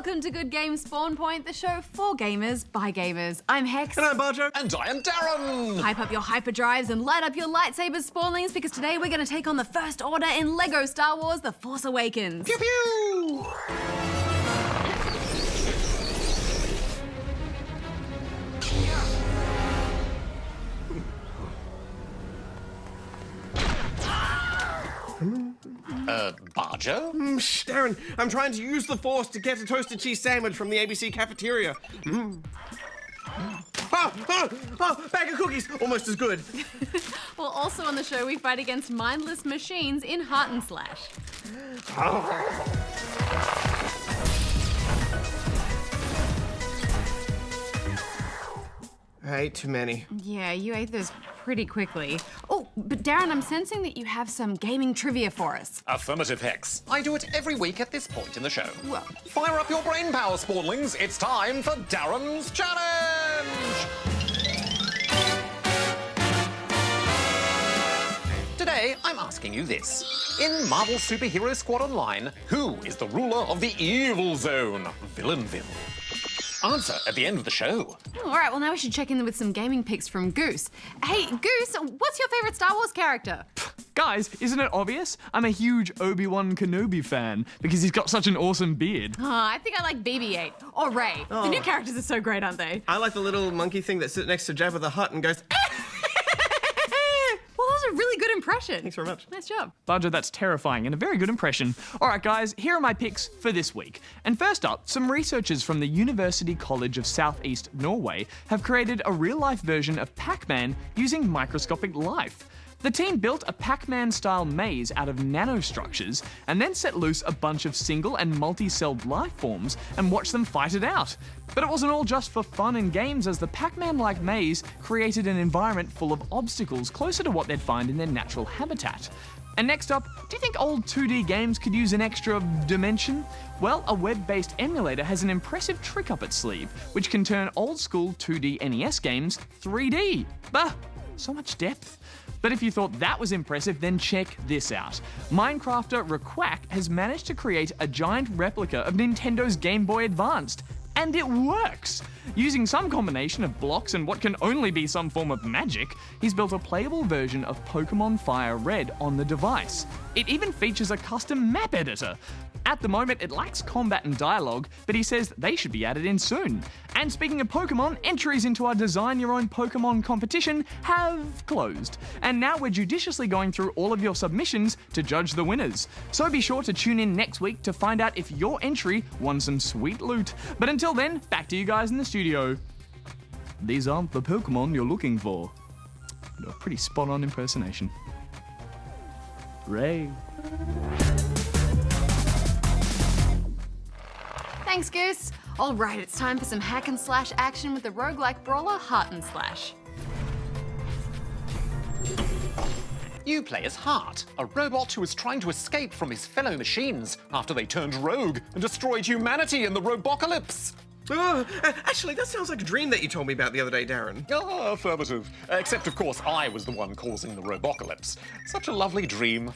Welcome to Good Games Spawn Point, the show for gamers by gamers. I'm Hex. And I'm Bajo. And I am D.A.R.R.E.N. Hype up your hyperdrives and light up your lightsabers, spawnlings, because today we're going to take on the First Order in LEGO Star Wars The Force Awakens. Pew pew! Bajo? Shh, Darren, I'm trying to use the Force to get a toasted cheese sandwich from the ABC cafeteria. Bag of cookies, almost as good. Well, also on the show, we fight against mindless machines in Heart and Slash. I ate too many. Yeah, you ate those pretty quickly. Oh, but Darren, I'm sensing that you have some gaming trivia for us. Affirmative, Hex. I do it every week at this point in the show. Well, Fire up your brain power, spawnlings. It's time for Darren's Challenge! Today, I'm asking you this. In Marvel Superhero Squad Online, who is the ruler of the evil zone? Villainville. Answer at the end of the show. all right, well, now we should check in with some gaming picks from Goose. Hey, Goose, what's your favourite Star Wars character? Guys, isn't it obvious? I'm a huge Obi-Wan Kenobi fan because he's got such an awesome beard. I think I like BB-8 or Rey. The new characters are so great, aren't they? I like the little monkey thing that sits next to Jabba the Hutt and goes, Well, that was a really good impression. Thanks very much. Nice job. Bajo, that's terrifying and a very good impression. All right, guys, here are my picks for this week. And first up, some researchers from the University College of Southeast Norway have created a real-life version of Pac-Man using microscopic life. The team built a Pac-Man-style maze out of nanostructures and then set loose a bunch of single and multi-celled life forms and watched them fight it out. But it wasn't all just for fun and games, as the Pac-Man-like maze created an environment full of obstacles closer to what they'd find in their natural habitat. And next up, do you think old 2D games could use an extra dimension? Well, a web-based emulator has an impressive trick up its sleeve, which can turn old-school 2D NES games 3D. Bah, so much depth. But if you thought that was impressive, then check this out. Minecrafter Requack has managed to create a giant replica of Nintendo's Game Boy Advanced. And it works! Using some combination of blocks and what can only be some form of magic, he's built a playable version of Pokemon Fire Red on the device. It even features a custom map editor. At the moment, it lacks combat and dialogue, but he says they should be added in soon. And speaking of Pokemon, entries into our Design Your Own Pokemon competition have closed. And now we're judiciously going through all of your submissions to judge the winners. So be sure to tune in next week to find out if your entry won some sweet loot. But until then, back to you guys in the studio. These aren't the Pokemon you're looking for. A pretty spot-on impersonation. Ray. Thanks, Goose. All right, it's time for some hack and slash action with the roguelike brawler Heart and Slash. You play as Heart, a robot who is trying to escape from his fellow machines after they turned rogue and destroyed humanity in the Robocalypse. Actually, that sounds like a dream that you told me about the other day, Darren. Ah, affirmative. Except, of course, I was the one causing the Robocalypse. Such a lovely dream.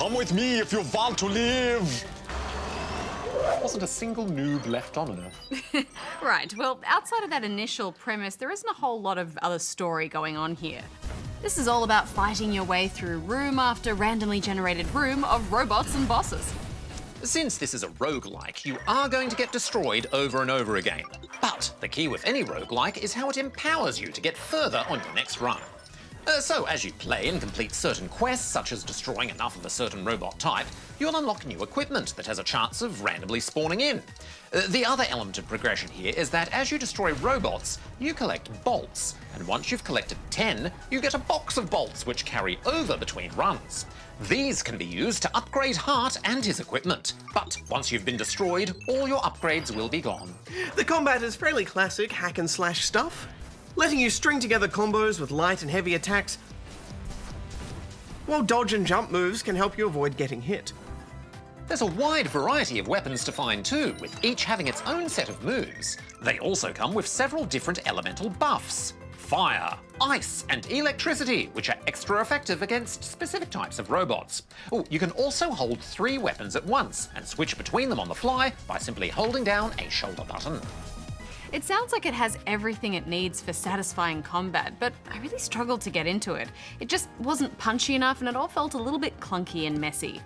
Come with me if you want to live! There wasn't a single noob left on Earth. Right, well, outside of that initial premise, there isn't a whole lot of other story going on here. This is all about fighting your way through room after randomly generated room of robots and bosses. Since this is a roguelike, you are going to get destroyed over and over again. But the key with any roguelike is how it empowers you to get further on your next run. So as you play and complete certain quests, such as destroying enough of a certain robot type, you'll unlock new equipment that has a chance of randomly spawning in. The other element of progression here is that as you destroy robots, you collect bolts, and once you've collected 10, you get a box of bolts which carry over between runs. These can be used to upgrade Heart and his equipment, but once you've been destroyed, all your upgrades will be gone. The combat is fairly classic hack and slash stuff, letting you string together combos with light and heavy attacks, while dodge and jump moves can help you avoid getting hit. There's a wide variety of weapons to find too, with each having its own set of moves. They also come with several different elemental buffs. fire, ice, and electricity, which are extra effective against specific types of robots. Oh, you can also hold 3 weapons at once and switch between them on the fly by simply holding down a shoulder button. It sounds like it has everything it needs for satisfying combat, but I really struggled to get into it. It just wasn't punchy enough and it all felt a little bit clunky and messy.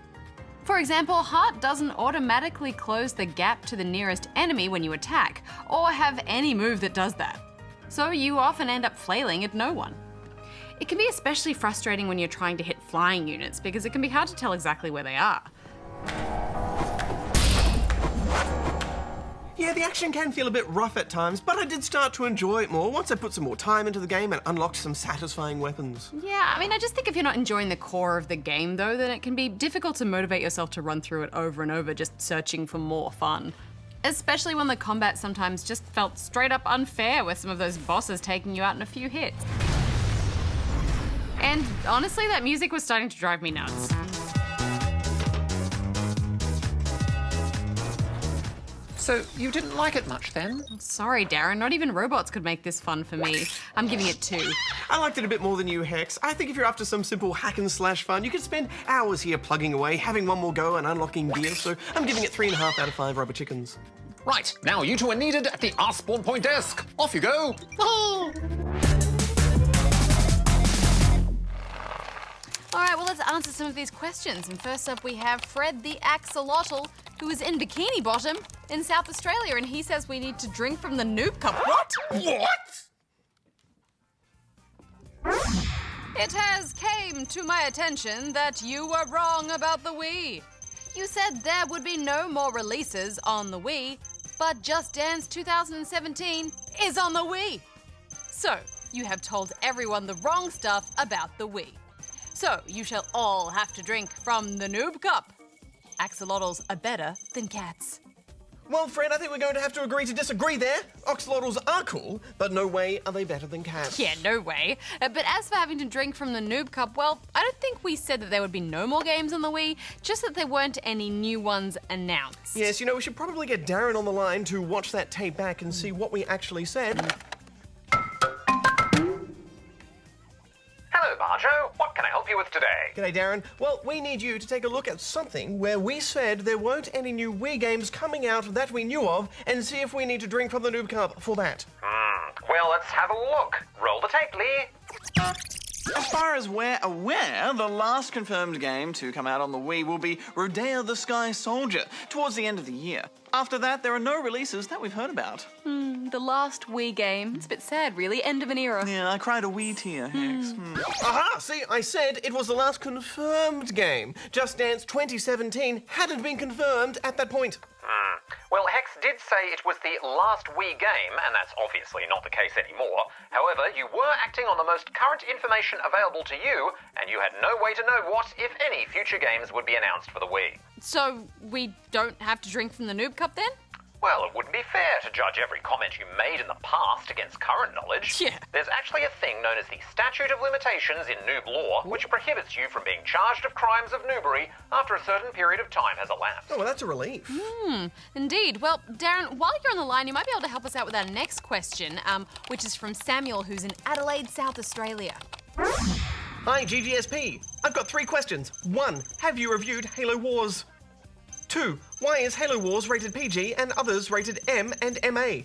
For example, Heart doesn't automatically close the gap to the nearest enemy when you attack, or have any move that does that. So you often end up flailing at no one. It can be especially frustrating when you're trying to hit flying units because it can be hard to tell exactly where they are. Yeah, the action can feel a bit rough at times, but I did start to enjoy it more once I put some more time into the game and unlocked some satisfying weapons. Yeah, I mean, I just think if you're not enjoying the core of the game though, then it can be difficult to motivate yourself to run through it over and over just searching for more fun. Especially when the combat sometimes just felt straight up unfair with some of those bosses taking you out in a few hits. And honestly, that music was starting to drive me nuts. So you didn't like it much then? Sorry, Darren, not even robots could make this fun for me. I'm giving it 2. I liked it a bit more than you, Hex. I think if you're after some simple hack and slash fun, you could spend hours here plugging away, having one more go and unlocking gear, so I'm giving it 3.5 out of 5 rubber chickens. Right, now you two are needed at the spawn point desk. Off you go. Oh. All right, well, let's answer some of these questions. And first up, we have Fred the Axolotl, who is in Bikini Bottom in South Australia, and he says we need to drink from the Noob Cup. What? It has came to my attention that you were wrong about the Wii. You said there would be no more releases on the Wii, but Just Dance 2017 is on the Wii. So, you have told everyone the wrong stuff about the Wii. So, you shall all have to drink from the Noob Cup. Axolotls are better than cats. Well, Fred, I think we're going to have to agree to disagree there. Axolotls are cool, but no way are they better than cats. Yeah, no way. But as for having to drink from the Noob Cup, well, I don't think we said that there would be no more games on the Wii, just that there weren't any new ones announced. Yes, you know, we should probably get Darren on the line to watch that tape back and see what we actually said. Hello, Bajo. What can I help you with today? G'day, Darren. Well, we need you to take a look at something where we said there weren't any new Wii games coming out that we knew of, and see if we need to drink from the Noob Cup for that. Well, let's have a look. Roll the tape, Lee. As far as we're aware, the last confirmed game to come out on the Wii will be Rodea the Sky Soldier towards the end of the year. After that, there are no releases that we've heard about. The last Wii game. It's a bit sad, really. End of an era. Yeah, I cried a Wii tear, Hex. Aha! See, I said it was the last confirmed game. Just Dance 2017 hadn't been confirmed at that point. Well, Hex did say it was the last Wii game, and that's obviously not the case anymore. However, you were acting on the most current information available to you, and you had no way to know what, if any, future games would be announced for the Wii. So, we don't have to drink from the Noob Cup then? Well, it wouldn't be fair to judge every comment you made in the past against current knowledge. Yeah. There's actually a thing known as the Statute of Limitations in noob law, which prohibits you from being charged of crimes of noobery after a certain period of time has elapsed. Oh, well, that's a relief. Indeed. Well, Darren, while you're on the line, you might be able to help us out with our next question, which is from Samuel, who's in Adelaide, South Australia. Hi, GGSP. I've got 3 questions. 1. Have you reviewed Halo Wars? 2. Why is Halo Wars rated PG and others rated M and MA?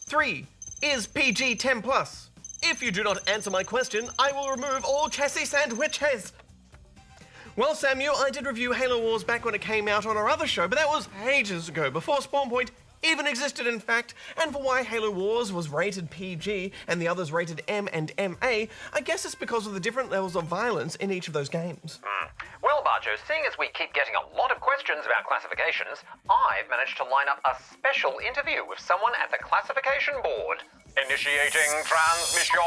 3. Is PG 10+? If you do not answer my question, I will remove all chassis sandwiches. Well, Samuel, I did review Halo Wars back when it came out on our other show, but that was ages ago, before Spawn Point even existed, in fact. And for why Halo Wars was rated PG and the others rated M and MA, I guess it's because of the different levels of violence in each of those games. Well, Bajo, seeing as we keep getting a lot of questions about classifications, I've managed to line up a special interview with someone at the classification board. Initiating transmission.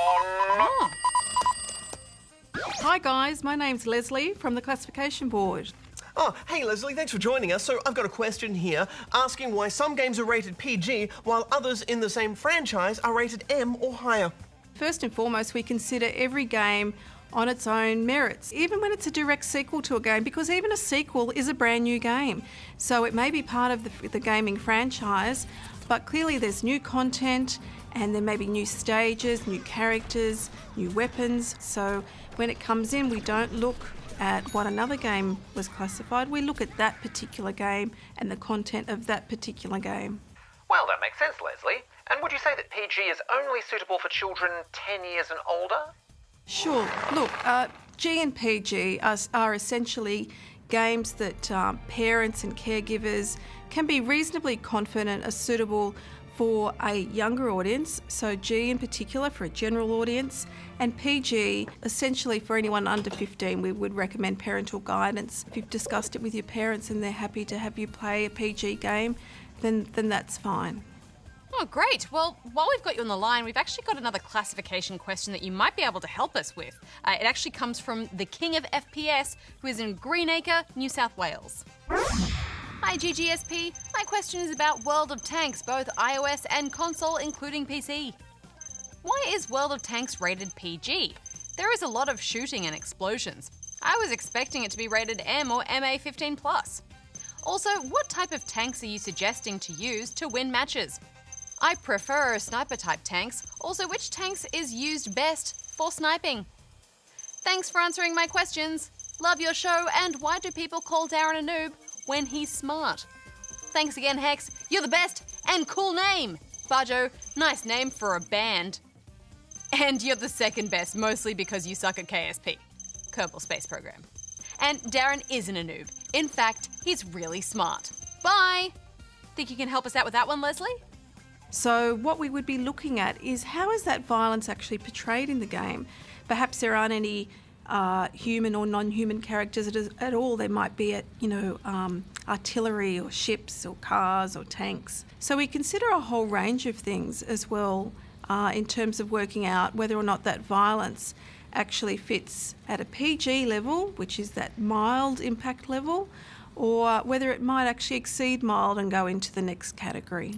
Hi guys, my name's Leslie from the Classification Board. Oh, hey Leslie, thanks for joining us. So I've got a question here asking why some games are rated PG while others in the same franchise are rated M or higher. First and foremost, we consider every game on its own merits, even when it's a direct sequel to a game, because even a sequel is a brand new game. So it may be part of the gaming franchise, but clearly there's new content and there may be new stages, new characters, new weapons. So when it comes in, we don't look at what another game was classified. We look at that particular game and the content of that particular game. Well, that makes sense, Leslie. And would you say that PG is only suitable for children 10 years and older? Sure. Look, G and PG are essentially games that parents and caregivers can be reasonably confident are suitable for a younger audience, so G in particular for a general audience, and PG essentially for anyone under 15. We would recommend parental guidance. If you've discussed it with your parents and they're happy to have you play a PG game, then that's fine. Oh, great. Well, while we've got you on the line, we've actually got another classification question that you might be able to help us with. It actually comes from the king of FPS, who is in Greenacre, New South Wales. Hi GGSP, my question is about World of Tanks, both iOS and console, including PC. Why is World of Tanks rated PG? There is a lot of shooting and explosions. I was expecting it to be rated M or MA15+. Also, what type of tanks are you suggesting to use to win matches? I prefer sniper-type tanks. Also, which tanks is used best for sniping? Thanks for answering my questions. Love your show, and why do people call Darren a noob when he's smart? Thanks again, Hex. You're the best, and cool name. Bajo, nice name for a band. And you're the second best, mostly because you suck at KSP, Kerbal Space Program. And Darren isn't a noob. In fact, he's really smart. Bye! Think you can help us out with that one, Leslie? So what we would be looking at is how is that violence actually portrayed in the game? Perhaps there aren't any human or non-human characters at all. There might be, artillery or ships or cars or tanks. So we consider a whole range of things as well in terms of working out whether or not that violence actually fits at a PG level, which is that mild impact level, or whether it might actually exceed mild and go into the next category.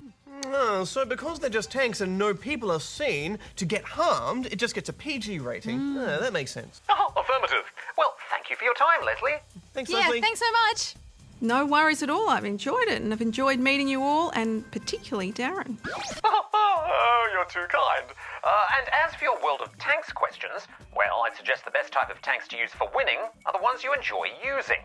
So because they're just tanks and no people are seen to get harmed, it just gets a PG rating. That makes sense. Oh, affirmative. Well, thank you for your time, Leslie. Thanks, Yeah, Leslie. thanks so much. No worries at all. I've enjoyed it, and I've enjoyed meeting you all, and particularly Darren. Oh, you're too kind. And as for your World of Tanks questions, well, I'd suggest the best type of tanks to use for winning are the ones you enjoy using.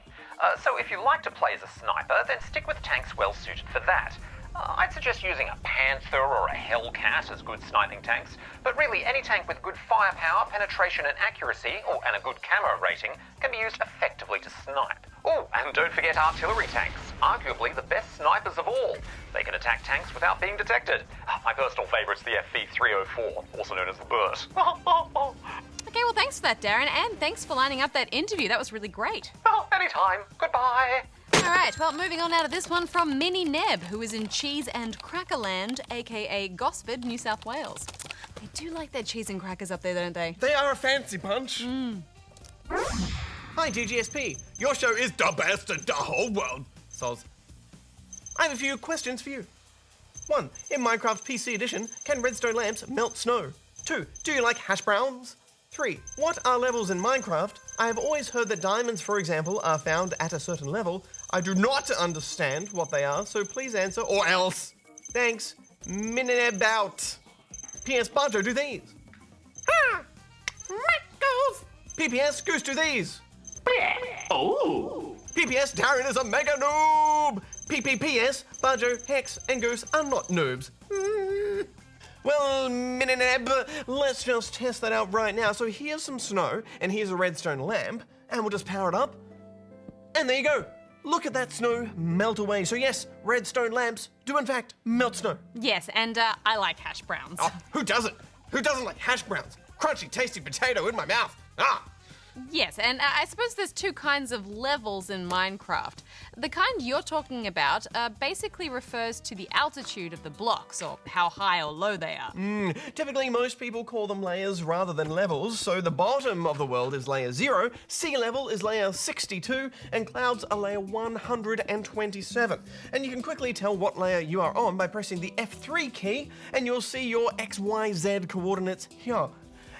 So if you like to play as a sniper, then stick with tanks well suited for that. I'd suggest using a Panther or a Hellcat as good sniping tanks, but really any tank with good firepower, penetration and accuracy, and a good camo rating can be used effectively to snipe. Oh, and don't forget artillery tanks, arguably the best snipers of all. They can attack tanks without being detected. My personal favourite's the FV-304, also known as the Burt. Okay, well, thanks for that, Darren, and thanks for lining up that interview. That was really great. Oh, anytime. Goodbye. All right, well, moving on out of this one from Minnie Neb, who is in Cheese and Crackerland, aka Gosford, New South Wales. They do like their cheese and crackers up there, don't they? They are a fancy bunch. Hi, GGSP. Your show is the best in the whole world. Soz. I have a few questions for you. 1. In Minecraft PC Edition, can redstone lamps melt snow? 2. Do you like hash browns? 3. What are levels in Minecraft? I have always heard that diamonds, for example, are found at a certain level. I do not understand what they are, so please answer or else. Thanks. Minute about. P.S. Bajo, do these. Ha! Goose. P.P.S. Goose, do these. Oh. P.P.S. Darren is a mega noob. P.P.P.S. Bajo, Hex, and Goose are not noobs. Well, Mineneb, let's just test that out right now. So here's some snow, and here's a redstone lamp, and we'll just power it up. And there you go. Look at that snow melt away. So yes, redstone lamps do in fact melt snow. Yes, and I like hash browns. Oh, who doesn't? Who doesn't like hash browns? Crunchy, tasty potato in my mouth. Ah! Yes, and I suppose there's two kinds of levels in Minecraft. The kind you're talking about basically refers to the altitude of the blocks, or how high or low they are. Typically, most people call them layers rather than levels, so the bottom of the world is layer 0, sea level is layer 62, and clouds are layer 127. And you can quickly tell what layer you are on by pressing the F3 key, and you'll see your XYZ coordinates here.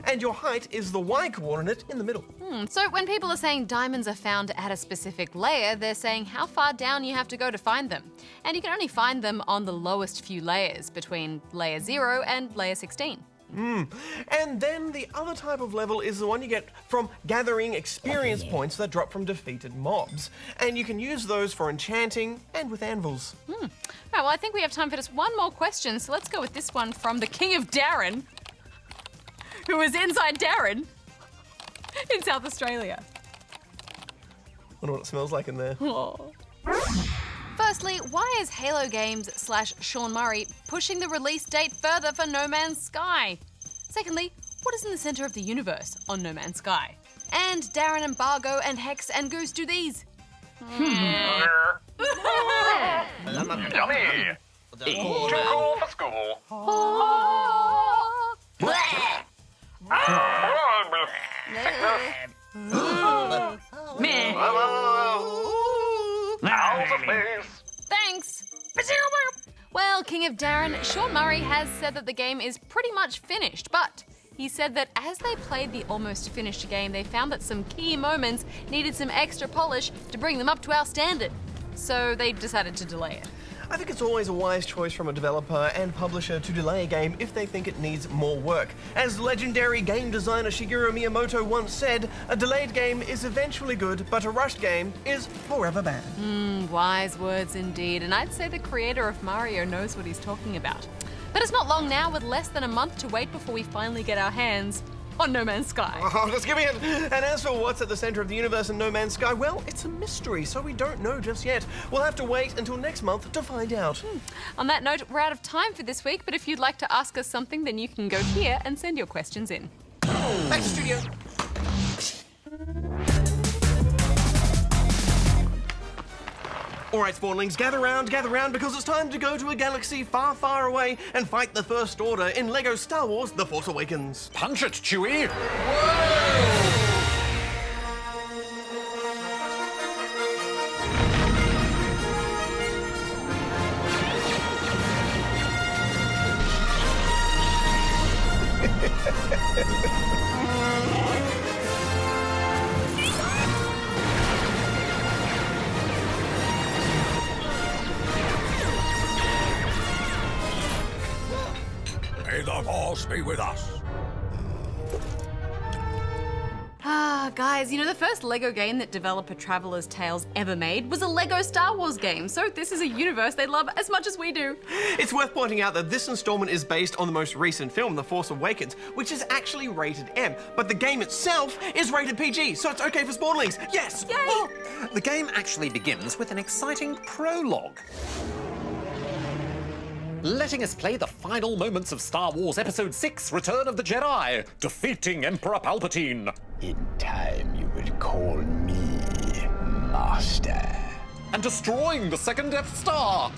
and your height is the Y coordinate in the middle. So when people are saying diamonds are found at a specific layer, they're saying how far down you have to go to find them. And you can only find them on the lowest few layers, between layer 0 and layer 16. And then the other type of level is the one you get from gathering experience points that drop from defeated mobs. And you can use those for enchanting and with anvils. Right, well, I think we have time for just one more question, so let's go with this one from the King of D.A.R.R.E.N, who is inside D.A.R.R.E.N in South Australia. Wonder what it smells like in there. Firstly, why is Halo Games / Sean Murray pushing the release date further for No Man's Sky? Secondly, what is in the centre of the universe on No Man's Sky? And Darren and Bajo and Hex and Goose do these? Yummy! Too cool for school. Thanks! Well, King of D.A.R.R.E.N, Sean Murray has said that the game is pretty much finished, but he said that as they played the almost finished game, they found that some key moments needed some extra polish to bring them up to our standard. So they decided to delay it. I think it's always a wise choice from a developer and publisher to delay a game if they think it needs more work. As legendary game designer Shigeru Miyamoto once said, a delayed game is eventually good, but a rushed game is forever bad. Wise words indeed, and I'd say the creator of Mario knows what he's talking about. But it's not long now, with less than a month to wait before we finally get our hands on No Man's Sky. Oh, just give me it. And as for what's at the centre of the universe in No Man's Sky, well, it's a mystery, so we don't know just yet. We'll have to wait until next month to find out. On that note, we're out of time for this week, but if you'd like to ask us something, then you can go here and send your questions in. Back to studio. All right, Spawnlings, gather round, because it's time to go to a galaxy far, far away and fight the First Order in LEGO Star Wars The Force Awakens. Punch it, Chewie! May the Force be with us. Guys, you know, the first LEGO game that developer Traveller's Tales ever made was a LEGO Star Wars game, so this is a universe they love as much as we do. It's worth pointing out that this installment is based on the most recent film, The Force Awakens, which is actually rated M, but the game itself is rated PG, so it's okay for Spawnlings. Yes! Yay! The game actually begins with an exciting prologue, letting us play the final moments of Star Wars Episode 6, Return of the Jedi, defeating Emperor Palpatine. In time, you will call me Master. And destroying the second Death Star.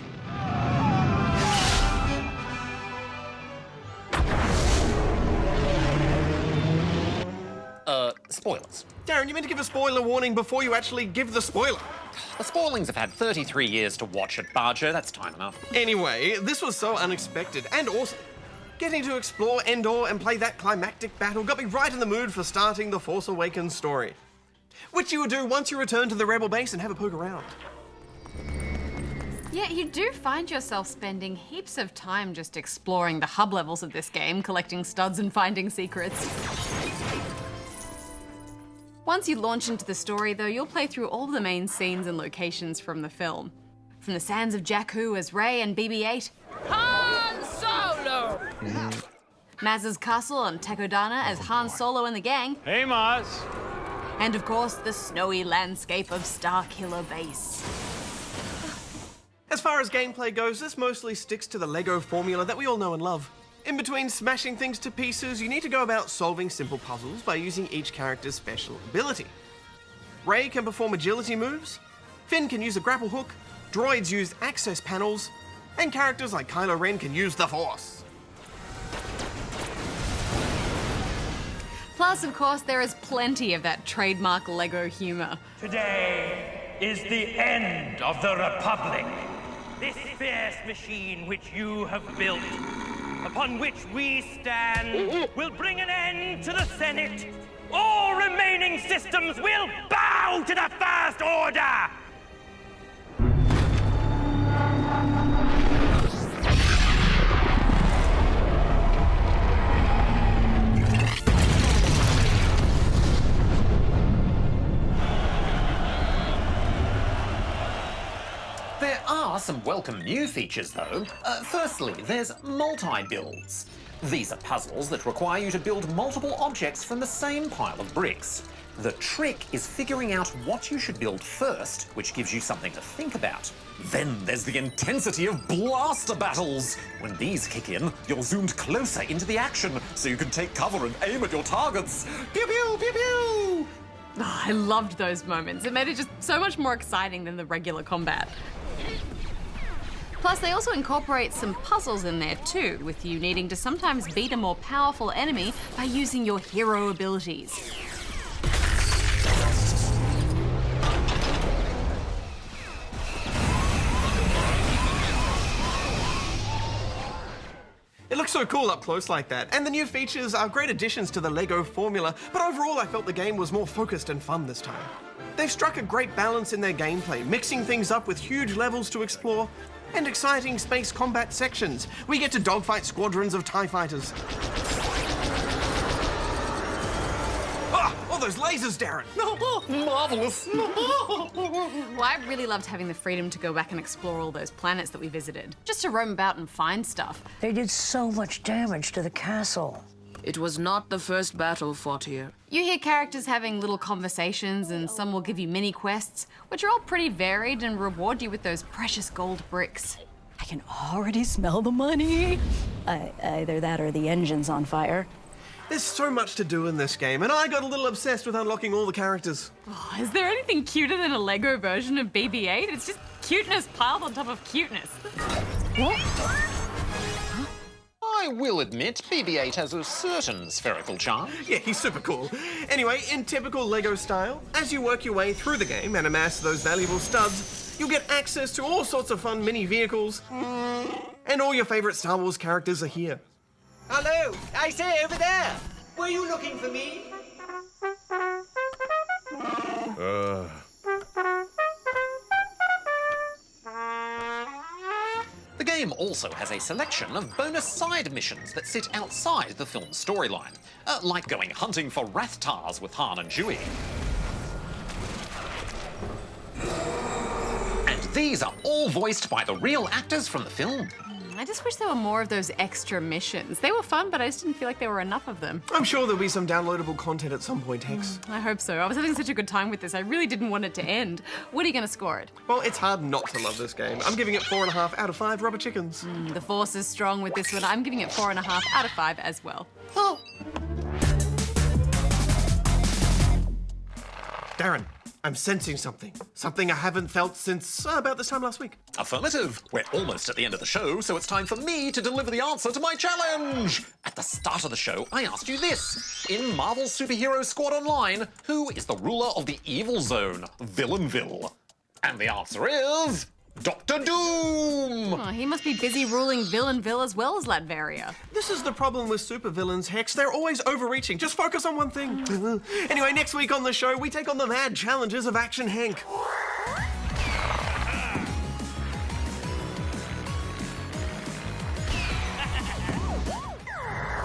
Spoilers. Darren, you meant to give a spoiler warning before you actually give the spoiler. The Spawlings have had 33 years to watch it, Bajo. That's time enough. Anyway, this was so unexpected and awesome. Getting to explore Endor and play that climactic battle got me right in the mood for starting the Force Awakens story, which you will do once you return to the Rebel base and have a poke around. Yeah, you do find yourself spending heaps of time just exploring the hub levels of this game, collecting studs and finding secrets. Once you launch into the story, though, you'll play through all the main scenes and locations from the film. From the sands of Jakku as Rey and BB-8, Han Solo! Maz's castle on Takodana as Han Solo and the gang. Hey, Maz. And of course, the snowy landscape of Starkiller Base. As far as gameplay goes, this mostly sticks to the LEGO formula that we all know and love. In between smashing things to pieces, you need to go about solving simple puzzles by using each character's special ability. Rey can perform agility moves, Finn can use a grapple hook, droids use access panels, and characters like Kylo Ren can use the Force. Plus, of course, there is plenty of that trademark LEGO humor. Today is the end of the Republic. This fierce machine which you have built upon which we stand will bring an end to the Senate. All remaining systems will bow to the First Order! There are some welcome new features, though. Firstly, there's multi-builds. These are puzzles that require you to build multiple objects from the same pile of bricks. The trick is figuring out what you should build first, which gives you something to think about. Then there's the intensity of blaster battles. When these kick in, you're zoomed closer into the action, so you can take cover and aim at your targets. Pew pew pew pew! Oh, I loved those moments. It made it just so much more exciting than the regular combat. Plus, they also incorporate some puzzles in there too, with you needing to sometimes beat a more powerful enemy by using your hero abilities. It looks so cool up close like that, and the new features are great additions to the LEGO formula, but overall I felt the game was more focused and fun this time. They've struck a great balance in their gameplay, mixing things up with huge levels to explore and exciting space combat sections. We get to dogfight squadrons of TIE fighters. Ah, all those lasers, Darren! Marvelous! Well, I really loved having the freedom to go back and explore all those planets that we visited, just to roam about and find stuff. They did so much damage to the castle. It was not the first battle fought here. You hear characters having little conversations, and some will give you mini quests, which are all pretty varied and reward you with those precious gold bricks. I can already smell the money. Either that or the engine's on fire. There's so much to do in this game, and I got a little obsessed with unlocking all the characters. Oh, is there anything cuter than a LEGO version of BB-8? It's just cuteness piled on top of cuteness. What? I will admit, BB-8 has a certain spherical charm. Yeah, he's super cool. Anyway, in typical LEGO style, as you work your way through the game and amass those valuable studs, you'll get access to all sorts of fun mini vehicles, and all your favourite Star Wars characters are here. Hello, I say over there. Were you looking for me? The game also has a selection of bonus side missions that sit outside the film's storyline, like going hunting for Rathtars with Han and Chewie. And these are all voiced by the real actors from the film. I just wish there were more of those extra missions. They were fun, but I just didn't feel like there were enough of them. I'm sure there'll be some downloadable content at some point, Hex. I hope so. I was having such a good time with this. I really didn't want it to end. What are you going to score it? Well, it's hard not to love this game. I'm giving it 4.5 out of 5 rubber chickens. The force is strong with this one. I'm giving it 4.5 out of 5 as well. Oh. Darren, I'm sensing something. Something I haven't felt since about this time last week. Affirmative. We're almost at the end of the show, so it's time for me to deliver the answer to my challenge. At the start of the show, I asked you this. In Marvel Superhero Squad Online, who is the ruler of the evil zone, Villainville? And the answer is... Dr. Doom! Oh, he must be busy ruling Villainville as well as Latveria. This is the problem with supervillains, Hex. They're always overreaching. Just focus on one thing. Anyway, next week on the show, we take on the mad challenges of Action Hank.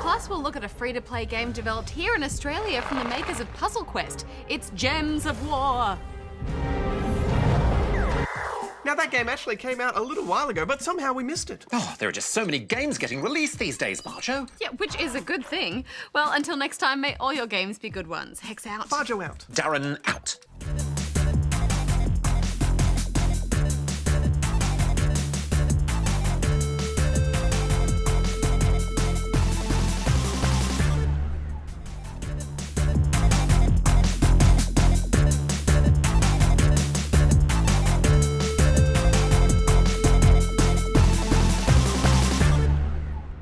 Plus, we'll look at a free-to-play game developed here in Australia from the makers of Puzzle Quest. It's Gems of War. Now, that game actually came out a little while ago, but somehow we missed it. Oh, there are just so many games getting released these days, Bajo. Yeah, which is a good thing. Well, until next time, may all your games be good ones. Hex out. Bajo out. Darren out.